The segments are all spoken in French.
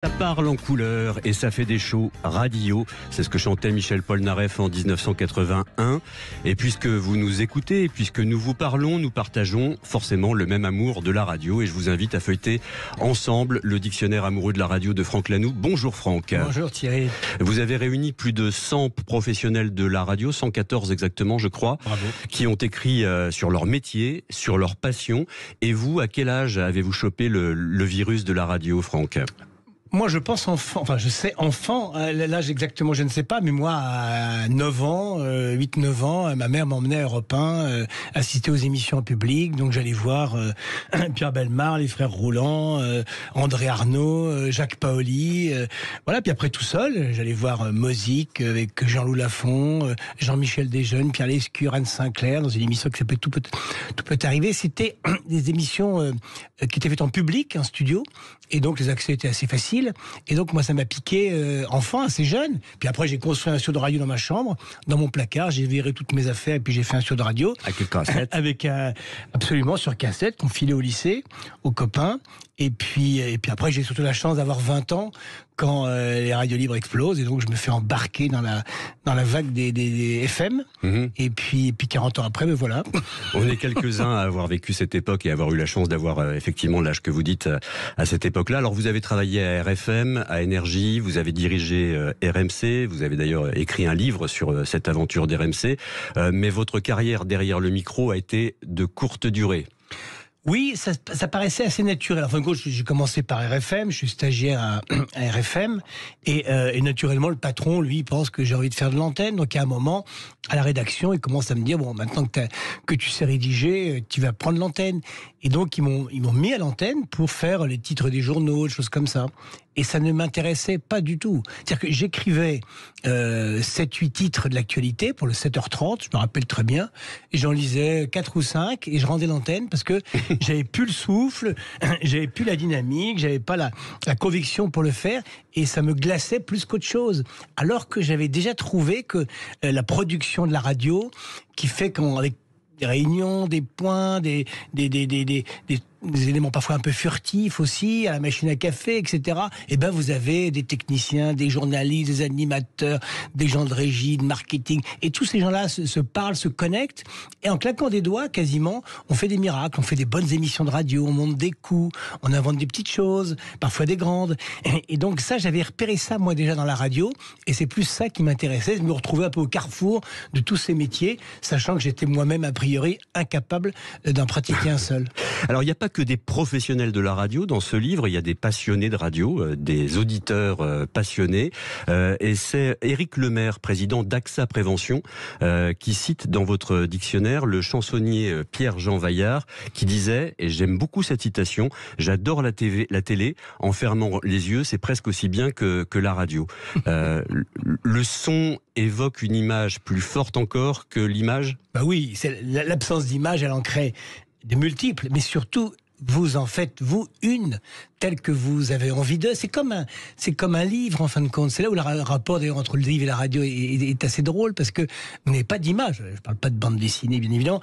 Ça parle en couleur et ça fait des shows radio. C'est ce que chantait Michel Polnareff en 1981. Et puisque vous nous écoutez, et puisque nous vous parlons, nous partageons forcément le même amour de la radio. Et je vous invite à feuilleter ensemble le dictionnaire amoureux de la radio de Franck Lanoux. Bonjour Franck. Bonjour Thierry. Vous avez réuni plus de 100 professionnels de la radio, 114 exactement je crois, Bravo. Qui ont écrit sur leur métier, sur leur passion. Et vous, à quel âge avez-vous chopé le virus de la radio, Franck ? Moi, je pense enfant, enfin, je sais enfant, l'âge exactement, je ne sais pas, mais moi, à 9 ans, 8-9 ans, ma mère m'emmenait à Europe 1, assister aux émissions en public, donc j'allais voir Pierre Bellemare, les frères Roland, André Arnaud, Jacques Paoli, voilà, puis après tout seul, j'allais voir Mosic avec Jean-Loup Lafont, Jean-Michel Desjeunes, Pierre Lescure, Anne Sinclair, dans une émission qui s'appelait Tout peut arriver. C'était des émissions qui étaient faites en public, en studio, et donc les accès étaient assez faciles. Et donc moi ça m'a piqué enfant, assez jeune. Puis après j'ai construit un studio de radio dans ma chambre, dans mon placard, j'ai viré toutes mes affaires et puis j'ai fait un studio de radio. Avec quelle cassette ? Avec absolument sur cassette qu'on filait au lycée, aux copains. Et puis après j'ai surtout la chance d'avoir 20 ans quand les radios libres explosent et donc je me fais embarquer dans la vague des FM. Et puis 40 ans après, me voilà. On est quelques-uns à avoir vécu cette époque et avoir eu la chance d'avoir effectivement l'âge que vous dites à cette époque-là. Alors vous avez travaillé à RFM, à Énergie, vous avez dirigé RMC, vous avez d'ailleurs écrit un livre sur cette aventure d'RMC, mais votre carrière derrière le micro a été de courte durée. Oui, ça paraissait assez naturel. Enfin, j'ai commencé par RFM, je suis stagiaire à RFM, et naturellement, le patron, lui, pense que j'ai envie de faire de l'antenne. Donc, à un moment, à la rédaction, il commence à me dire, bon, maintenant que tu sais rédiger, tu vas prendre l'antenne. Et donc, ils m'ont mis à l'antenne pour faire les titres des journaux, des choses comme ça. Et ça ne m'intéressait pas du tout. C'est-à-dire que j'écrivais 7-8 titres de l'actualité pour le 7h30, je me rappelle très bien, et j'en lisais 4 ou 5, et je rendais l'antenne parce que j'avais plus le souffle, j'avais plus la dynamique, j'avais pas la conviction pour le faire, et ça me glaçait plus qu'autre chose. Alors que j'avais déjà trouvé que la production de la radio, qui fait qu'avec des réunions, des points, des éléments parfois un peu furtifs aussi, à la machine à café, etc. Et ben vous avez des techniciens, des journalistes, des animateurs, des gens de régie, de marketing, et tous ces gens-là se parlent, se connectent, et en claquant des doigts, quasiment, on fait des miracles, on fait des bonnes émissions de radio, on monte des coups, on invente des petites choses, parfois des grandes. Et donc ça, j'avais repéré ça moi déjà dans la radio, et c'est plus ça qui m'intéressait, je me retrouvais un peu au carrefour de tous ces métiers, sachant que j'étais moi-même a priori incapable d'en pratiquer un seul. Alors il n'y a pas que des professionnels de la radio dans ce livre, il y a des passionnés de radio, des auditeurs passionnés, et c'est Éric Lemaire, président d'AXA Prévention, qui cite dans votre dictionnaire le chansonnier Pierre-Jean Vaillard, qui disait, et j'aime beaucoup cette citation, « J'adore la télé, en fermant les yeux, c'est presque aussi bien que la radio ». Le son évoque une image plus forte encore que l'image ? Bah oui, l'absence d'image, elle en crée des multiples, mais surtout, vous en faites, vous, une, telle que vous avez envie d'eux. C'est comme un livre, en fin de compte. C'est là où le rapport, d'ailleurs, entre le livre et la radio est assez drôle, parce que vous n'avez pas d'image. Je parle pas de bande dessinée, bien évidemment.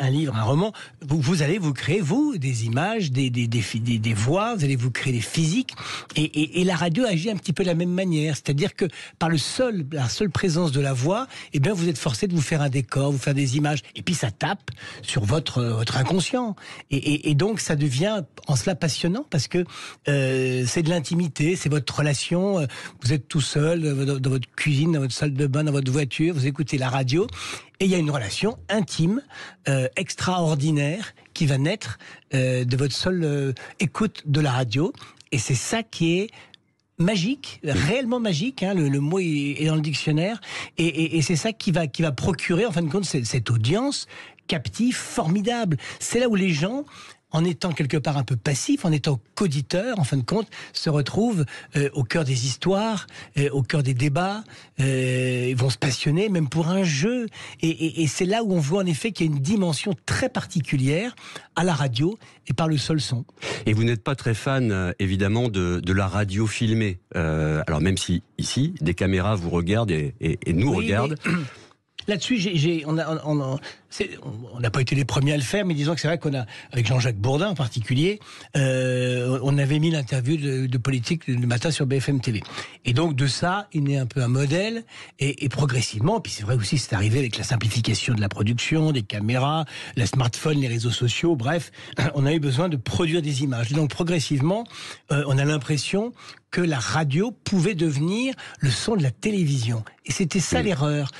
Un livre, un roman. Vous allez vous créer, vous, des images, des voix, vous allez vous créer des physiques. Et la radio agit un petit peu de la même manière. C'est-à-dire que, par la seule présence de la voix, eh bien, vous êtes forcé de vous faire un décor, vous faire des images. Et puis, ça tape sur votre inconscient. Et donc, ça devient en cela passionnant, parce que c'est de l'intimité, c'est votre relation, vous êtes tout seul dans votre cuisine, dans votre salle de bain, dans votre voiture, vous écoutez la radio, et il y a une relation intime, extraordinaire, qui va naître de votre seule écoute de la radio, et c'est ça qui est magique, réellement magique, hein, le mot est dans le dictionnaire, et c'est ça qui va procurer, en fin de compte, cette audience captive, formidable. C'est là où les gens, en étant quelque part un peu passifs, en étant qu'auditeurs, en fin de compte, se retrouvent au cœur des histoires, au cœur des débats, ils vont se passionner, même pour un jeu. Et c'est là où on voit en effet qu'il y a une dimension très particulière à la radio et par le seul son. Et vous n'êtes pas très fan, évidemment, de la radio filmée. Alors même si, ici, des caméras vous regardent et nous regardent... Là-dessus, on n'a pas été les premiers à le faire, mais disons que c'est vrai qu'on a, avec Jean-Jacques Bourdin en particulier, on avait mis l'interview de politique le matin sur BFM TV. Et donc de ça, il est un peu un modèle, et progressivement, puis c'est vrai aussi, c'est arrivé avec la simplification de la production, des caméras, la smartphone, les réseaux sociaux, bref, on a eu besoin de produire des images. Et donc progressivement, on a l'impression que la radio pouvait devenir le son de la télévision. Et c'était ça l'erreur.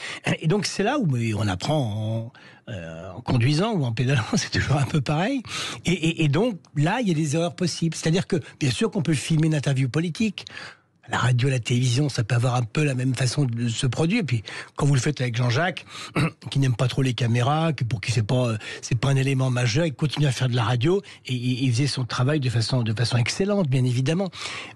Et donc c'est là où on apprend en conduisant ou en pédalant, c'est toujours un peu pareil. Et donc là, il y a des erreurs possibles. C'est-à-dire que, bien sûr qu'on peut filmer une interview politique. La radio, la télévision, ça peut avoir un peu la même façon de se produire. Puis quand vous le faites avec Jean-Jacques, qui n'aime pas trop les caméras, pour qui c'est pas un élément majeur, il continue à faire de la radio et il faisait son travail de façon excellente, bien évidemment.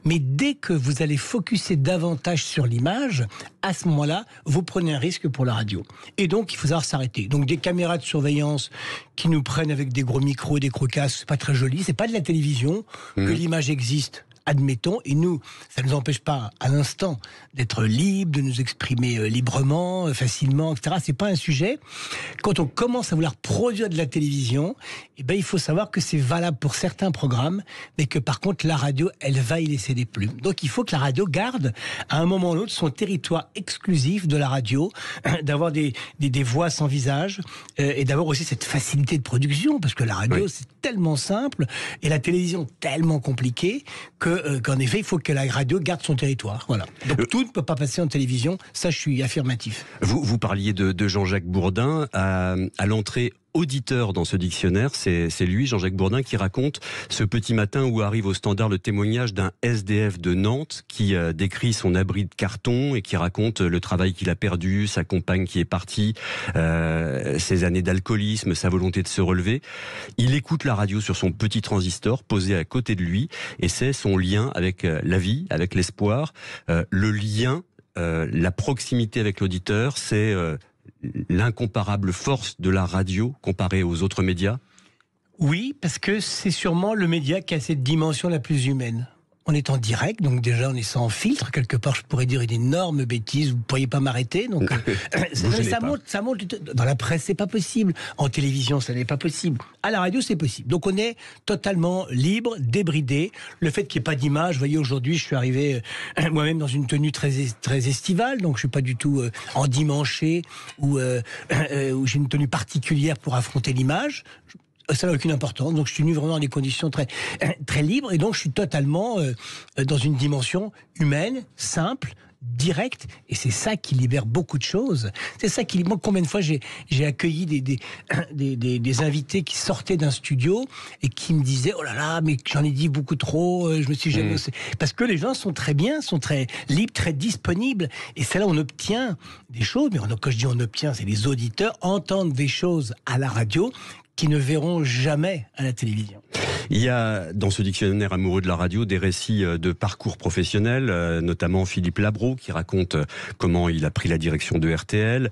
Mais dès que vous allez focuser davantage sur l'image, à ce moment-là, vous prenez un risque pour la radio. Et donc, il faut savoir s'arrêter. Donc, des caméras de surveillance qui nous prennent avec des gros micros et des gros casques, c'est pas très joli. C'est pas de la télévision que l'image existe. Admettons, et nous, ça ne nous empêche pas à l'instant d'être libre, de nous exprimer librement, facilement, etc. C'est pas un sujet. Quand on commence à vouloir produire de la télévision, eh ben, il faut savoir que c'est valable pour certains programmes, mais que par contre, la radio, elle va y laisser des plumes. Donc, il faut que la radio garde, à un moment ou l'autre, son territoire exclusif de la radio, d'avoir des voix sans visage, et d'avoir aussi cette facilité de production, parce que la radio, c'est tellement simple, et la télévision tellement compliquée, qu'en effet, il faut que la radio garde son territoire. Voilà. Donc tout ne peut pas passer en télévision, ça je suis affirmatif. Vous parliez de Jean-Jacques Bourdin à l'entrée. Auditeur dans ce dictionnaire, c'est lui, Jean-Jacques Bourdin, qui raconte ce petit matin où arrive au Standard le témoignage d'un SDF de Nantes qui décrit son abri de carton et qui raconte le travail qu'il a perdu, sa compagne qui est partie, ses années d'alcoolisme, sa volonté de se relever. Il écoute la radio sur son petit transistor posé à côté de lui et c'est son lien avec la vie, avec l'espoir. Le lien, la proximité avec l'auditeur, c'est l'incomparable force de la radio comparée aux autres médias? Oui, parce que c'est sûrement le média qui a cette dimension la plus humaine. On est en direct, donc déjà on est sans filtre. Quelque part, je pourrais dire une énorme bêtise, vous ne pourriez pas m'arrêter. Donc, ça monte. Dans la presse, c'est pas possible. En télévision, ça n'est pas possible. À la radio, c'est possible. Donc on est totalement libre, débridé. Le fait qu'il n'y ait pas d'image, vous voyez, aujourd'hui, je suis arrivé moi-même dans une tenue très estivale, donc je suis pas du tout endimanché ou j'ai une tenue particulière pour affronter l'image. Ça n'a aucune importance, donc je suis venu vraiment dans des conditions très, très libres, et donc je suis totalement dans une dimension humaine, simple, directe, et c'est ça qui libère beaucoup de choses. C'est ça qui... Moi, combien de fois j'ai accueilli des invités qui sortaient d'un studio et qui me disaient « Oh là là, mais j'en ai dit beaucoup trop, je me suis jamais... » Parce que les gens sont très bien, sont très libres, très disponibles, et c'est là où on obtient des choses, mais quand je dis on obtient, c'est les auditeurs entendent des choses à la radio qui ne verront jamais à la télévision. Il y a dans ce dictionnaire amoureux de la radio des récits de parcours professionnels, notamment Philippe Labro qui raconte comment il a pris la direction de RTL,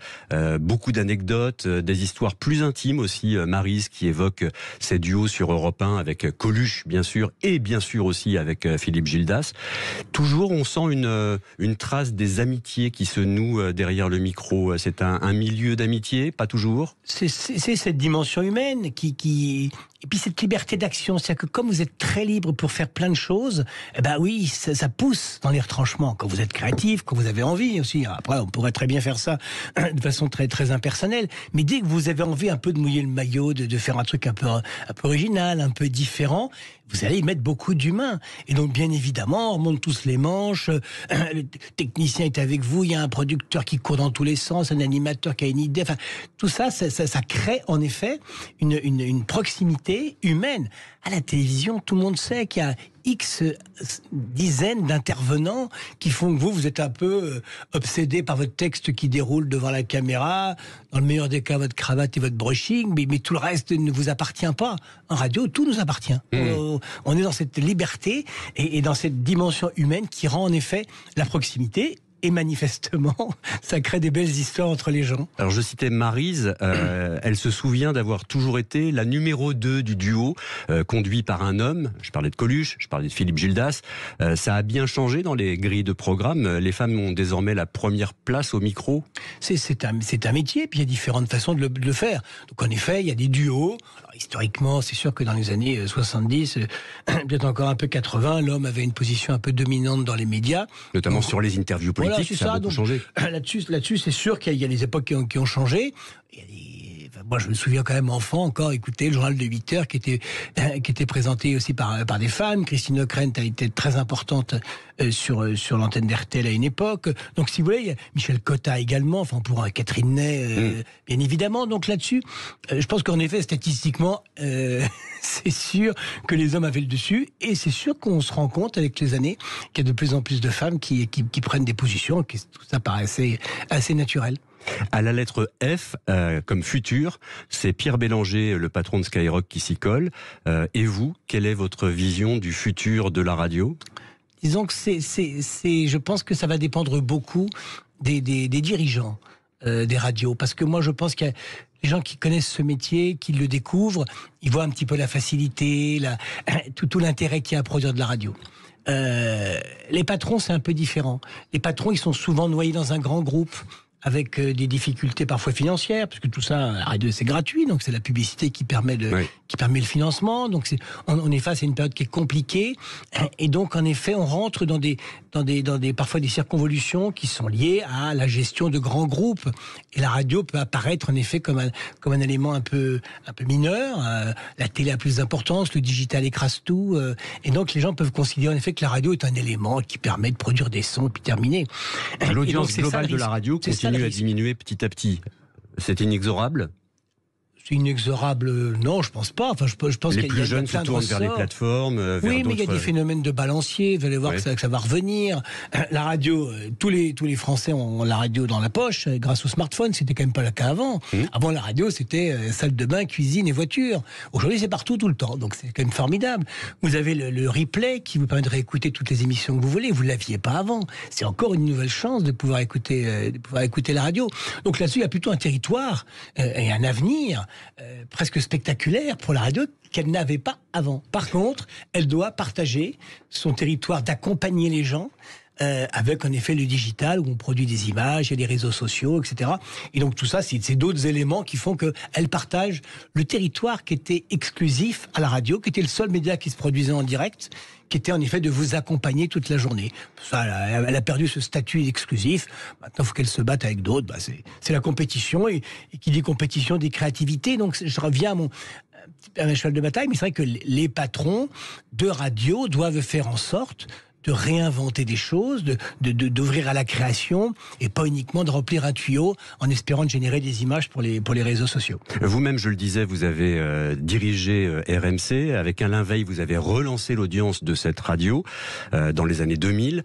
beaucoup d'anecdotes, des histoires plus intimes aussi, Maryse qui évoque ses duos sur Europe 1 avec Coluche bien sûr, et bien sûr aussi avec Philippe Gildas. Toujours on sent une trace des amitiés qui se nouent derrière le micro. C'est un milieu d'amitié, pas toujours? C'est cette dimension humaine et puis cette liberté d'action, c'est-à-dire que comme vous êtes très libre pour faire plein de choses, eh ben oui, ça pousse dans les retranchements. Quand vous êtes créatif, quand vous avez envie aussi. Après, on pourrait très bien faire ça de façon très très impersonnelle. Mais dès que vous avez envie un peu de mouiller le maillot, de faire un truc un peu original, un peu différent, vous allez y mettre beaucoup d'humains. Et donc, bien évidemment, on remonte tous les manches, le technicien est avec vous, il y a un producteur qui court dans tous les sens, un animateur qui a une idée. Enfin, tout ça, ça crée en effet une proximité humaine. À la télévision, tout le monde sait qu'il y a X dizaines d'intervenants qui font que vous êtes un peu obsédé par votre texte qui déroule devant la caméra, dans le meilleur des cas, votre cravate et votre brushing, mais tout le reste ne vous appartient pas. En radio, tout nous appartient. On est dans cette liberté et dans cette dimension humaine qui rend en effet la proximité et manifestement, ça crée des belles histoires entre les gens. Alors je citais Maryse, elle se souvient d'avoir toujours été la numéro 2 du duo, conduit par un homme. Je parlais de Coluche, je parlais de Philippe Gildas. Ça a bien changé dans les grilles de programme. Les femmes ont désormais la première place au micro. C'est un métier, puis il y a différentes façons de le faire. Donc en effet, il y a des duos. Alors, historiquement, c'est sûr que dans les années 70, peut-être encore un peu 80, l'homme avait une position un peu dominante dans les médias. Notamment sur les interviews politiques, voilà, ça a beaucoup changé. Là-dessus, c'est sûr qu'il y a des époques qui ont changé. Il y a moi, je me souviens quand même, enfant, encore écouter le journal de 8 heures qui était présenté aussi par des femmes. Christine Ockrent a été très importante sur l'antenne d'RTL à une époque. Donc, si vous voulez, il y a Michel Cotta également, enfin, pour Catherine Ney, bien évidemment. Donc là-dessus, je pense qu'en effet, statistiquement, c'est sûr que les hommes avaient le dessus, et c'est sûr qu'on se rend compte avec les années qu'il y a de plus en plus de femmes qui prennent des positions, que tout ça paraît assez naturel. À la lettre F, comme futur, c'est Pierre Bélanger, le patron de Skyrock, qui s'y colle. Et vous, quelle est votre vision du futur de la radio ? Disons que je pense que ça va dépendre beaucoup des dirigeants des radios. Parce que moi, je pense qu'il y a les gens qui connaissent ce métier, qui le découvrent, ils voient un petit peu la facilité, tout l'intérêt qu'il y a à produire de la radio. Les patrons, c'est un peu différent. Les patrons, ils sont souvent noyés dans un grand groupe, avec des difficultés parfois financières, parce que tout ça, la radio, c'est gratuit, donc c'est la publicité qui permet le financement. Donc on est face à une période qui est compliquée, et donc en effet, on rentre dans parfois des circonvolutions qui sont liées à la gestion de grands groupes. Et la radio peut apparaître en effet comme un élément un peu mineur. La télé a plus d'importance, le digital écrase tout, et donc les gens peuvent considérer en effet que la radio est un élément qui permet de produire des sons, puis terminer. L'audience globale de la radio continue à diminuer petit à petit. C'est inexorable ? C'est inexorable, non, je pense pas. Enfin, je pense les qu'il plus y a jeunes se tournent vers les plateformes, vers oui, mais il y a des phénomènes de balancier. Vous allez voir que ça va revenir. La radio, tous les Français ont la radio dans la poche grâce au smartphone. C'était quand même pas le cas avant. Avant, la radio, c'était salle de bain, cuisine et voiture. Aujourd'hui, c'est partout, tout le temps. Donc, c'est quand même formidable. Vous avez le replay qui vous permet de réécouter toutes les émissions que vous voulez. Vous l'aviez pas avant. C'est encore une nouvelle chance de pouvoir écouter la radio. Donc là-dessus, il y a plutôt un territoire et un avenir presque spectaculaire pour la radio qu'elle n'avait pas avant. Par contre, elle doit partager son territoire d'accompagner les gens avec en effet le digital où on produit des images, il y a les réseaux sociaux, etc. Et donc tout ça, c'est d'autres éléments qui font qu'elle partage le territoire qui était exclusif à la radio, qui était le seul média qui se produisait en direct, qui était en effet de vous accompagner toute la journée. Ça, elle a perdu ce statut exclusif. Maintenant, il faut qu'elle se batte avec d'autres. C'est la compétition, et qui dit compétition, dit créativité. Donc, je reviens à ma cheval de bataille, mais c'est vrai que les patrons de radio doivent faire en sorte de réinventer des choses, d'ouvrir à la création, et pas uniquement de remplir un tuyau en espérant de générer des images pour les réseaux sociaux. Vous-même, je le disais, vous avez dirigé RMC. Avec Alain Veil, vous avez relancé l'audience de cette radio dans les années 2000.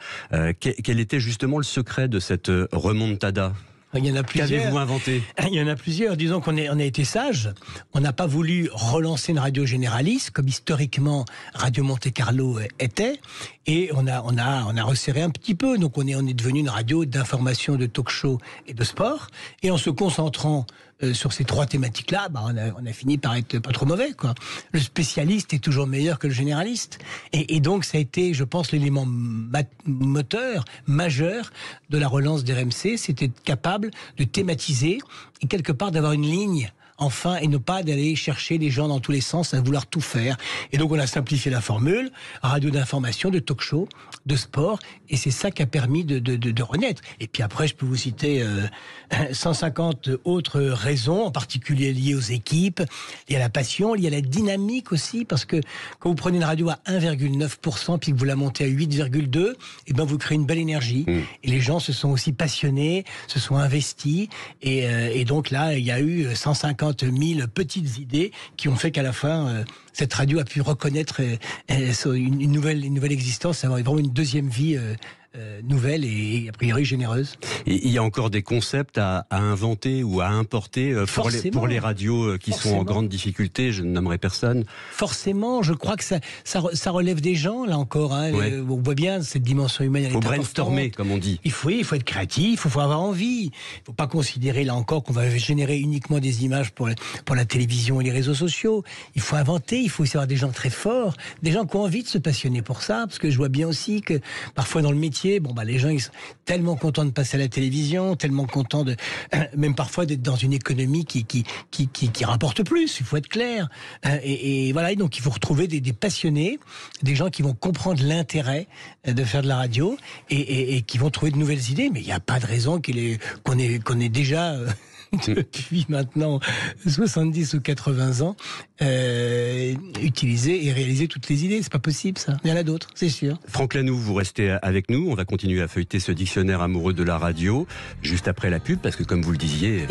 Quel était justement le secret de cette remontada ? Il y en a plusieurs. Qu'avez-vous inventé ? Il y en a plusieurs. Disons qu'on a été sage. On n'a pas voulu relancer une radio généraliste, comme historiquement Radio Monte-Carlo était. Et on a resserré un petit peu. Donc on est devenu une radio d'information, de talk-show et de sport. Et en se concentrant sur ces trois thématiques-là, on a fini par être pas trop mauvais, quoi. Le spécialiste est toujours meilleur que le généraliste. Et donc, ça a été, je pense, l'élément moteur, majeur de la relance d'RMC. C'était être capable de thématiser et quelque part d'avoir une ligne, enfin, et ne pas d'aller chercher les gens dans tous les sens à vouloir tout faire. Et donc on a simplifié la formule, radio d'information, de talk-show, de sport, et c'est ça qui a permis de renaître. Et puis après, je peux vous citer 150 autres raisons, en particulier liées aux équipes, liées à la passion, liées à la dynamique aussi, parce que quand vous prenez une radio à 1,9% puis que vous la montez à 8,2%, et ben vous créez une belle énergie. Et les gens se sont aussi passionnés, se sont investis, et donc là, il y a eu 150 000 petites idées qui ont fait qu'à la fin, cette radio a pu reconnaître une nouvelle existence, avoir vraiment une deuxième vie nouvelle et a priori généreuse. Et il y a encore des concepts à inventer ou à importer pour les radios qui sont en grande difficulté. Je ne nommerai personne. Forcément, je crois que ça relève des gens, là encore. Hein. Ouais. On voit bien cette dimension humaine. Il faut brainstormer, comme on dit. Il faut être créatif, il faut avoir envie. Il ne faut pas considérer, là encore, qu'on va générer uniquement des images pour la télévision et les réseaux sociaux. Il faut inventer, il faut aussi avoir des gens très forts, des gens qui ont envie de se passionner pour ça, parce que je vois bien aussi que parfois dans le métier, les gens ils sont tellement contents de passer à la télévision, tellement contents même parfois d'être dans une économie qui rapporte plus, il faut être clair. Et voilà, et donc il faut retrouver des passionnés, des gens qui vont comprendre l'intérêt de faire de la radio et qui vont trouver de nouvelles idées, mais il n'y a pas de raison qu'on ait déjà... depuis maintenant 70 ou 80 ans, utiliser et réaliser toutes les idées. C'est pas possible, ça. Il y en a d'autres, c'est sûr. Franck Lanoux, vous restez avec nous. On va continuer à feuilleter ce dictionnaire amoureux de la radio, juste après la pub, parce que comme vous le disiez,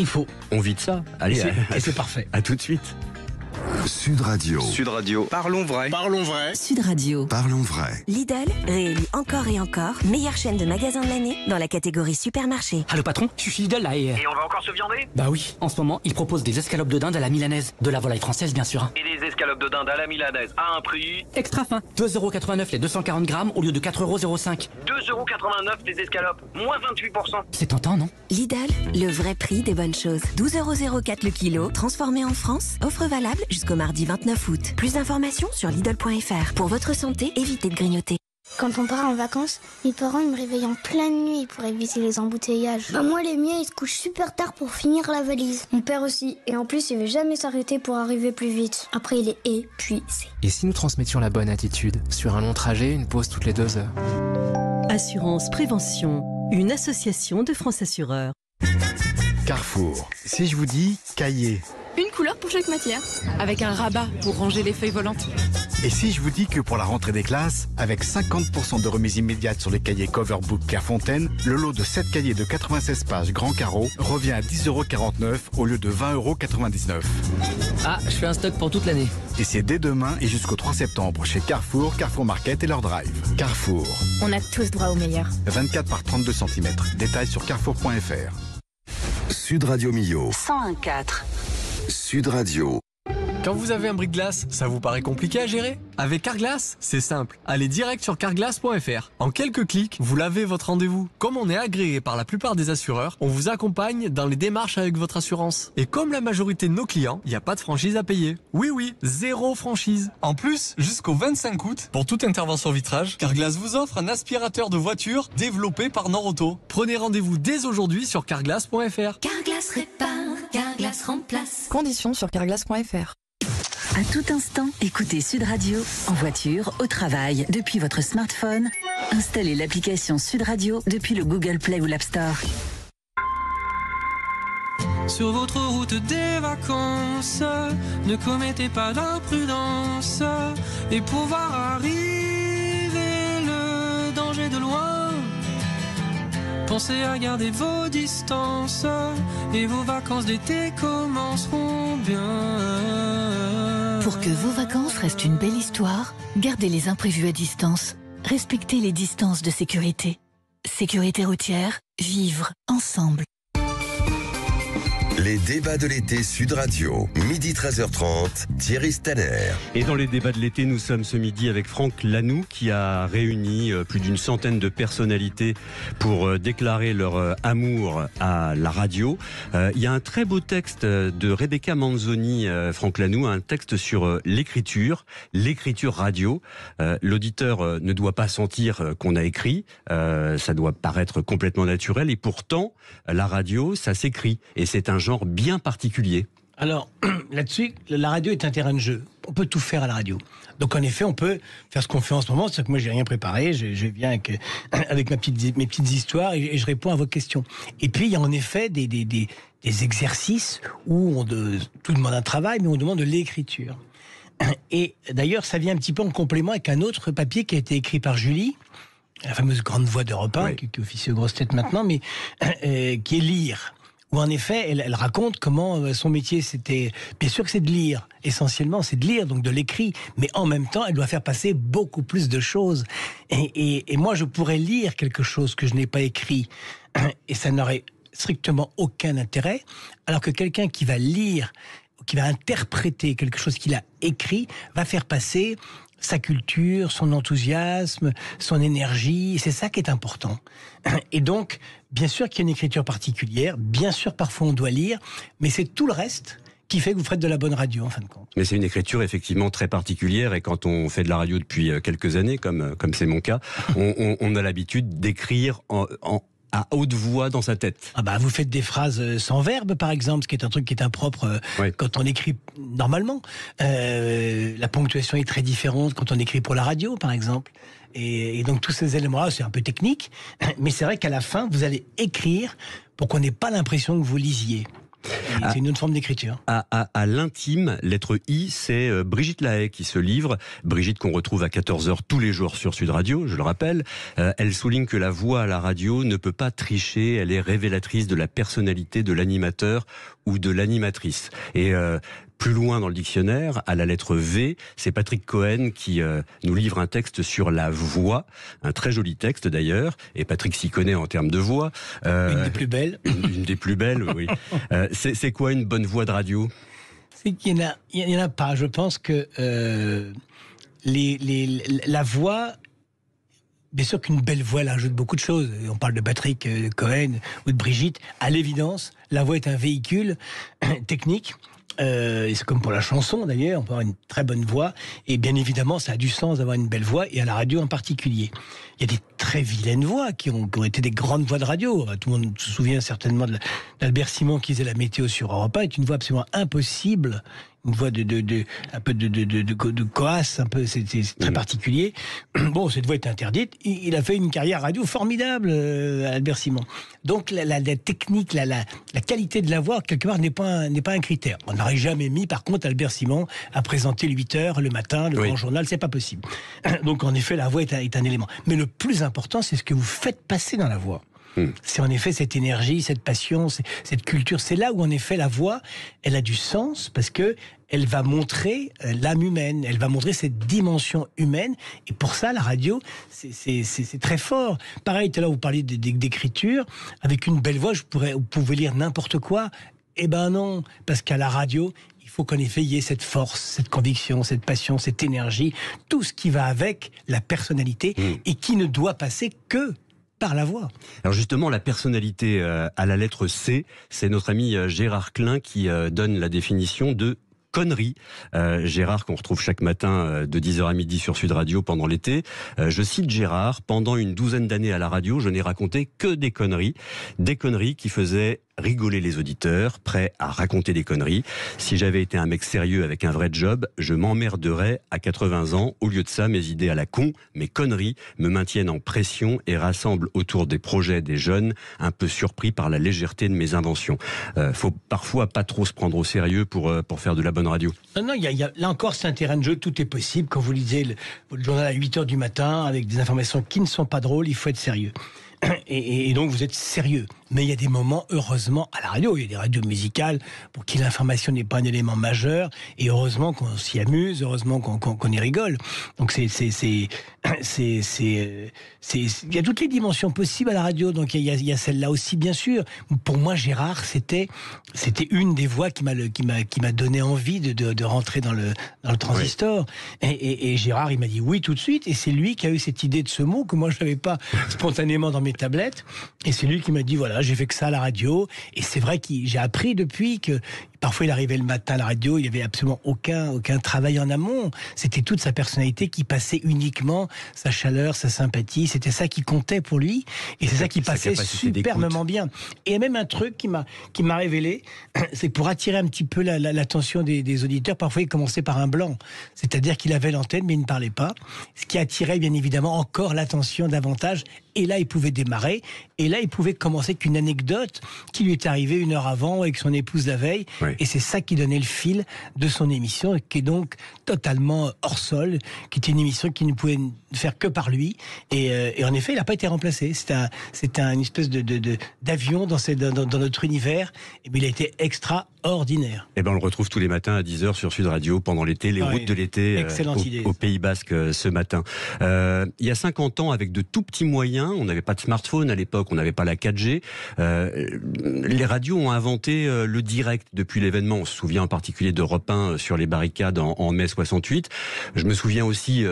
on vit de ça. Allez, et c'est parfait. À tout de suite. Sud Radio. Sud Radio. Parlons vrai. Parlons vrai. Sud Radio. Parlons vrai. Lidl réélu encore et encore meilleure chaîne de magasins de l'année dans la catégorie supermarché. Allô patron, je suis chez Lidl là Et on va encore se viander ? Bah oui, en ce moment, ils proposent des escalopes de dinde à la milanaise. De la volaille française, bien sûr. Et des escalopes de dinde à la milanaise à un prix extra fin. 2,89€ les 240 grammes au lieu de 4,05€. 2,89€ les escalopes, moins 28%. C'est tentant, non ? Lidl, le vrai prix des bonnes choses. 12,04€ le kilo, transformé en France. Offre valable jusqu'au mardi 29 août. Plus d'informations sur Lidl.fr. Pour votre santé, évitez de grignoter. Quand on part en vacances, mes parents me réveillent en pleine nuit pour éviter les embouteillages. Moi, les miens, ils se couchent super tard pour finir la valise. Mon père aussi. Et en plus, il veut jamais s'arrêter pour arriver plus vite. Après, il est épuisé. Et si nous transmettions la bonne attitude ? Sur un long trajet, une pause toutes les 2 heures. Assurance Prévention, une association de France Assureurs. Carrefour. Si je vous dis cahier. Une couleur pour chaque matière. Avec un rabat pour ranger les feuilles volantes. Et si je vous dis que pour la rentrée des classes, avec 50% de remise immédiate sur les cahiers Coverbook Clairefontaine, le lot de 7 cahiers de 96 pages grand carreau revient à 10,49€ au lieu de 20,99€. Ah, je fais un stock pour toute l'année. Et c'est dès demain et jusqu'au 3 septembre chez Carrefour, Carrefour Market et leur drive. Carrefour. On a tous droit au meilleur. 24 par 32 cm. Détails sur carrefour.fr. Sud Radio Millau. 101.4. Sud Radio. Quand vous avez un bris-de-glace, ça vous paraît compliqué à gérer ? Avec Carglass, c'est simple. Allez direct sur carglass.fr. En quelques clics, vous lavez votre rendez-vous. Comme on est agréé par la plupart des assureurs, on vous accompagne dans les démarches avec votre assurance. Et comme la majorité de nos clients, il n'y a pas de franchise à payer. Oui, 0 franchise. En plus, jusqu'au 25 août, pour toute intervention vitrage, Carglass vous offre un aspirateur de voiture développé par Norauto. Prenez rendez-vous dès aujourd'hui sur carglass.fr. Carglass répare, Carglass remplace. Conditions sur carglass.fr. À tout instant, écoutez Sud Radio, en voiture, au travail, depuis votre smartphone. Installez l'application Sud Radio depuis le Google Play ou l'App Store. Sur votre route des vacances, ne commettez pas d'imprudence. Et pour voir arriver le danger de loin, pensez à garder vos distances. Et vos vacances d'été commenceront bien. Pour que vos vacances restent une belle histoire, gardez les imprévus à distance. Respectez les distances de sécurité. Sécurité routière, vivre ensemble. Les débats de l'été Sud Radio, midi 13h30, Thierry Staller. Et dans les débats de l'été, nous sommes ce midi avec Franck Lanoux qui a réuni plus d'une centaine de personnalités pour déclarer leur amour à la radio. Il y a un très beau texte de Rebecca Manzoni, Franck Lanoux, un texte sur l'écriture radio. L'auditeur ne doit pas sentir qu'on a écrit, ça doit paraître complètement naturel et pourtant, la radio, ça s'écrit et c'est un genre bien particulier. Alors, là-dessus, la radio est un terrain de jeu. On peut tout faire à la radio. Donc, en effet, on peut faire ce qu'on fait en ce moment. C'est-à-dire que moi, j'ai rien préparé. Je viens avec mes petites histoires et je réponds à vos questions. Et puis, il y a en effet des exercices où tout demande un travail, mais on demande de l'écriture. Et d'ailleurs, ça vient un petit peu en complément avec un autre papier qui a été écrit par Julie, la fameuse grande voix d'Europe 1, qui officie aux grosses têtes maintenant, mais qui est Lire, où en effet, elle raconte comment son métier, c'était... Bien sûr que c'est de lire, essentiellement, c'est de lire, donc de l'écrit, mais en même temps, elle doit faire passer beaucoup plus de choses. Et moi, je pourrais lire quelque chose que je n'ai pas écrit, et ça n'aurait strictement aucun intérêt, alors que quelqu'un qui va lire, qui va interpréter quelque chose qu'il a écrit, va faire passer sa culture, son enthousiasme, son énergie, c'est ça qui est important. Et donc, bien sûr qu'il y a une écriture particulière, bien sûr parfois on doit lire, mais c'est tout le reste qui fait que vous ferez de la bonne radio en fin de compte. Mais c'est une écriture effectivement très particulière, et quand on fait de la radio depuis quelques années, comme c'est mon cas, on a l'habitude d'écrire à haute voix dans sa tête. Ah bah vous faites des phrases sans verbe par exemple, ce qui est un truc qui est impropre quand on écrit normalement. La ponctuation est très différente quand on écrit pour la radio par exemple. Et donc tous ces éléments-là, c'est un peu technique, mais c'est vrai qu'à la fin, vous allez écrire pour qu'on n'ait pas l'impression que vous lisiez. C'est une autre forme d'écriture. À l'intime, lettre I, c'est Brigitte Lahaye qui se livre. Brigitte qu'on retrouve à 14h tous les jours sur Sud Radio, je le rappelle. Elle souligne que la voix à la radio ne peut pas tricher, elle est révélatrice de la personnalité de l'animateur ou de l'animatrice. Et plus loin dans le dictionnaire, à la lettre V, c'est Patrick Cohen qui nous livre un texte sur la voix, un très joli texte d'ailleurs, et Patrick s'y connaît en termes de voix. Une des plus belles. Une des plus belles, oui. C'est quoi une bonne voix de radio ? C'est qu'il y en a pas. Je pense que la voix... Bien sûr qu'une belle voix, elle ajoute beaucoup de choses. On parle de Patrick Cohen ou de Brigitte. À l'évidence, la voix est un véhicule technique. Et c'est comme pour la chanson d'ailleurs, on peut avoir une très bonne voix, et bien évidemment ça a du sens d'avoir une belle voix, et à la radio en particulier. Il y a des très vilaines voix qui ont été des grandes voix de radio. Tout le monde se souvient certainement d'Albert Simon qui faisait la météo sur Europe 1, est une voix absolument impossible, une voix un peu de coasse, un peu, c'est très particulier. Bon, cette voix est interdite. Il a fait une carrière radio formidable, Albert Simon. Donc la technique, la qualité de la voix quelque part n'est pas un critère. On n'aurait jamais mis, par contre, Albert Simon à présenter le 8h le matin, le grand journal, c'est pas possible. Donc en effet, la voix est un élément. Mais le plus important, c'est ce que vous faites passer dans la voix. C'est en effet cette énergie, cette passion, cette culture. C'est là où en effet la voix, elle a du sens parce que elle va montrer l'âme humaine, elle va montrer cette dimension humaine. Et pour ça, la radio, c'est très fort. Pareil, tout à l'heure vous parliez d'écriture. Avec une belle voix, vous pouvez lire n'importe quoi. Eh ben non, parce qu'à la radio, il faut qu'en effet, il y ait cette force, cette conviction, cette passion, cette énergie, tout ce qui va avec la personnalité et qui ne doit passer que par la voix. Alors justement, la personnalité à la lettre C, c'est notre ami Gérard Klein qui donne la définition de connerie. Gérard, qu'on retrouve chaque matin de 10h à midi sur Sud Radio pendant l'été. Je cite Gérard, pendant une douzaine d'années à la radio, je n'ai raconté que des conneries qui faisaient rigoler les auditeurs, prêts à raconter des conneries. Si j'avais été un mec sérieux avec un vrai job, je m'emmerderais à 80 ans. Au lieu de ça, mes idées à la con, mes conneries, me maintiennent en pression et rassemblent autour des projets des jeunes, un peu surpris par la légèreté de mes inventions. Faut parfois pas trop se prendre au sérieux pour faire de la bonne radio. Non, là encore, c'est un terrain de jeu, tout est possible. Quand vous lisez votre journal à 8h du matin, avec des informations qui ne sont pas drôles, il faut être sérieux. Et donc vous êtes sérieux. Mais il y a des moments, heureusement, à la radio, il y a des radios musicales pour qui l'information n'est pas un élément majeur, et heureusement qu'on s'y amuse, heureusement qu'on y rigole. Donc il y a toutes les dimensions possibles à la radio, donc il y a celle-là aussi, bien sûr. Pour moi, Gérard, c'était une des voix qui m'a donné envie de rentrer dans le transistor. Et Gérard, il m'a dit oui tout de suite, et c'est lui qui a eu cette idée de ce mot que moi je n'avais pas spontanément dans mes tablettes, et c'est lui qui m'a dit voilà, j'ai fait que ça à la radio. Et c'est vrai que j'ai appris depuis que parfois il arrivait le matin à la radio, il n'y avait absolument aucun travail en amont. C'était toute sa personnalité qui passait uniquement, sa chaleur, sa sympathie. C'était ça qui comptait pour lui. Et c'est ça qui passait superbement bien. Et il y a même un truc qui m'a révélé, c'est que pour attirer un petit peu l'attention des auditeurs, parfois il commençait par un blanc. C'est-à-dire qu'il avait l'antenne, mais il ne parlait pas. Ce qui attirait bien évidemment encore l'attention davantage. Et là, il pouvait démarrer. Et là, il pouvait commencer qu'une anecdote qui lui est arrivée une heure avant avec son épouse la veille. Oui. Et c'est ça qui donnait le fil de son émission, qui est donc totalement hors sol, qui était une émission qui ne pouvait faire que par lui. Et en effet, il n'a pas été remplacé. C'est une espèce d'avion dans notre univers. Mais il a été extraordinaire. Eh ben, on le retrouve tous les matins à 10h sur Sud Radio pendant l'été, les routes de l'été au Pays Basque ce matin. Il y a 50 ans, avec de tout petits moyens, on n'avait pas de smartphone à l'époque, on n'avait pas la 4G. Les radios ont inventé le direct depuis l'événement. On se souvient en particulier d'Europe 1 sur les barricades en mai 68. Je me souviens aussi,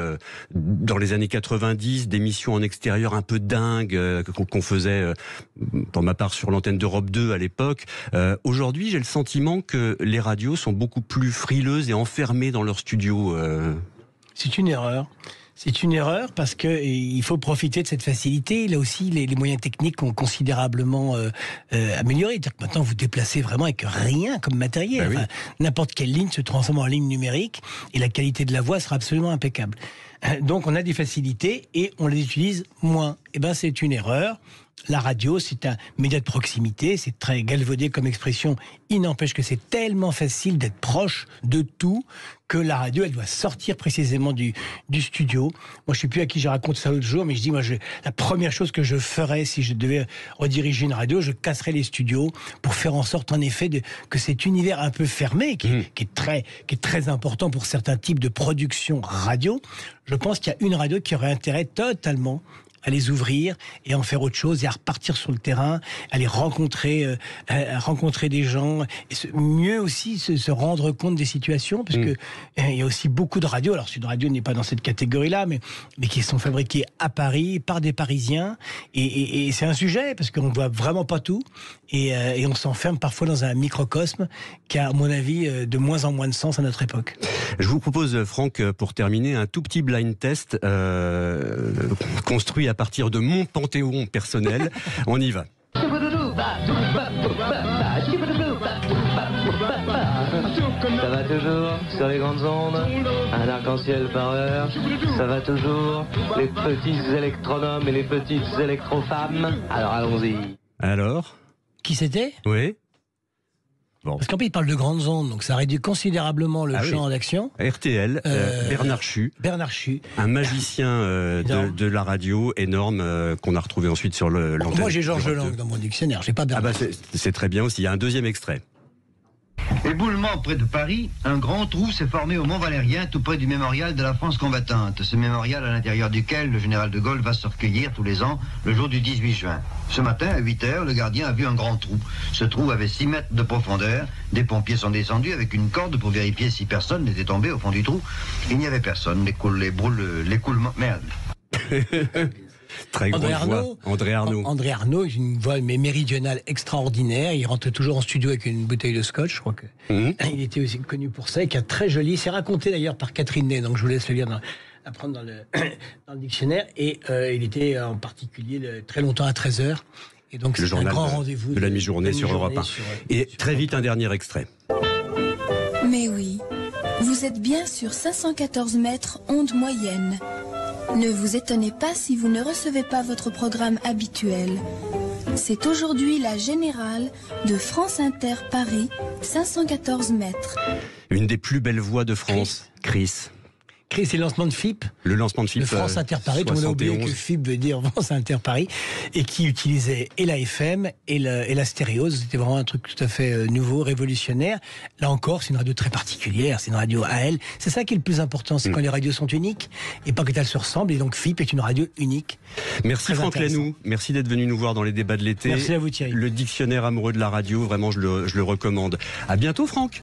dans les années 90, d'émissions en extérieur un peu dingues qu'on faisait, pour ma part, sur l'antenne d'Europe 2 à l'époque. Aujourd'hui, j'ai le sentiment que les radios sont beaucoup plus frileuses et enfermées dans leur studio. C'est une erreur. C'est une erreur parce que il faut profiter de cette facilité. Là aussi, les moyens techniques ont considérablement amélioré. C'est-à-dire que maintenant, vous déplacez vraiment avec rien comme matériel. Ben oui. Enfin, n'importe quelle ligne se transforme en ligne numérique et la qualité de la voix sera absolument impeccable. Donc, on a des facilités et on les utilise moins. Eh ben, c'est une erreur. La radio, c'est un média de proximité, c'est très galvaudé comme expression. Il n'empêche que c'est tellement facile d'être proche de tout que la radio, elle doit sortir précisément du studio. Moi, je sais plus à qui j'ai raconté ça l'autre jour, mais je dis, la première chose que je ferais si je devais rediriger une radio, je casserais les studios pour faire en sorte, en effet, que cet univers un peu fermé, qui est très important pour certains types de production radio, je pense qu'il y a une radio qui aurait intérêt totalement à les ouvrir et en faire autre chose et à repartir sur le terrain, à les rencontrer des gens et mieux aussi se rendre compte des situations parce que il y a aussi beaucoup de radios, alors Sud Radio n'est pas dans cette catégorie-là, mais qui sont fabriquées à Paris par des Parisiens et c'est un sujet parce qu'on voit vraiment pas tout et on s'enferme parfois dans un microcosme qui a, à mon avis, de moins en moins de sens à notre époque. Je vous propose, Franck, pour terminer, un tout petit blind test construit à partir de mon panthéon personnel. On y va. Ça va toujours sur les grandes ondes, un arc-en-ciel par heure. Ça va toujours, les petits électronomes et les petites électro-femmes. Alors allons-y. Alors qui c'était? Oui. Bon. Parce qu'en plus, il parle de grandes ondes, donc ça réduit considérablement le champ d'action. RTL, Bernard Chu. Un magicien de la radio énorme qu'on a retrouvé ensuite sur l'antenne. Moi, j'ai Georges Lang dans mon dictionnaire, j'ai pas Bernard. C'est très bien aussi. Il y a un deuxième extrait. Éboulement près de Paris, un grand trou s'est formé au Mont Valérien, tout près du mémorial de la France combattante. Ce mémorial à l'intérieur duquel le général de Gaulle va se recueillir tous les ans, le jour du 18 juin. Ce matin, à 8h, le gardien a vu un grand trou. Ce trou avait 6 mètres de profondeur. Des pompiers sont descendus avec une corde pour vérifier si personne n'était tombé au fond du trou. Il n'y avait personne. L'écoulement... Merde. Très grande voix. André Arnaud. André Arnaud, une voix méridionale extraordinaire. Il rentre toujours en studio avec une bouteille de scotch, je crois que. Il était aussi connu pour ça, et qui est très joli. C'est raconté d'ailleurs par Catherine Ney, donc je vous laisse le lire à prendre dans le dictionnaire. Et il était en particulier très longtemps à 13h. Et donc c'est un grand rendez-vous de la mi-journée sur Europe 1. Et très vite, un dernier extrait. Mais oui, vous êtes bien sur 514 mètres onde moyenne. Ne vous étonnez pas si vous ne recevez pas votre programme habituel. C'est aujourd'hui la générale de France Inter Paris, 514 mètres. Une des plus belles voix de France, Chris. Chris, c'est le lancement de FIP. Le lancement de FIP. De France Inter Paris. Tout le monde a oublié que FIP veut dire France Inter Paris. Et qui utilisait et la FM et la stéréo. C'était vraiment un truc tout à fait nouveau, révolutionnaire. Là encore, c'est une radio très particulière. C'est une radio à elle. C'est ça qui est le plus important. C'est quand les radios sont uniques et pas qu'elles se ressemblent. Et donc FIP est une radio unique. Merci Franck Lanoux. Merci d'être venu nous voir dans les débats de l'été. Merci à vous Thierry. Le dictionnaire amoureux de la radio, vraiment, je le recommande. À bientôt Franck.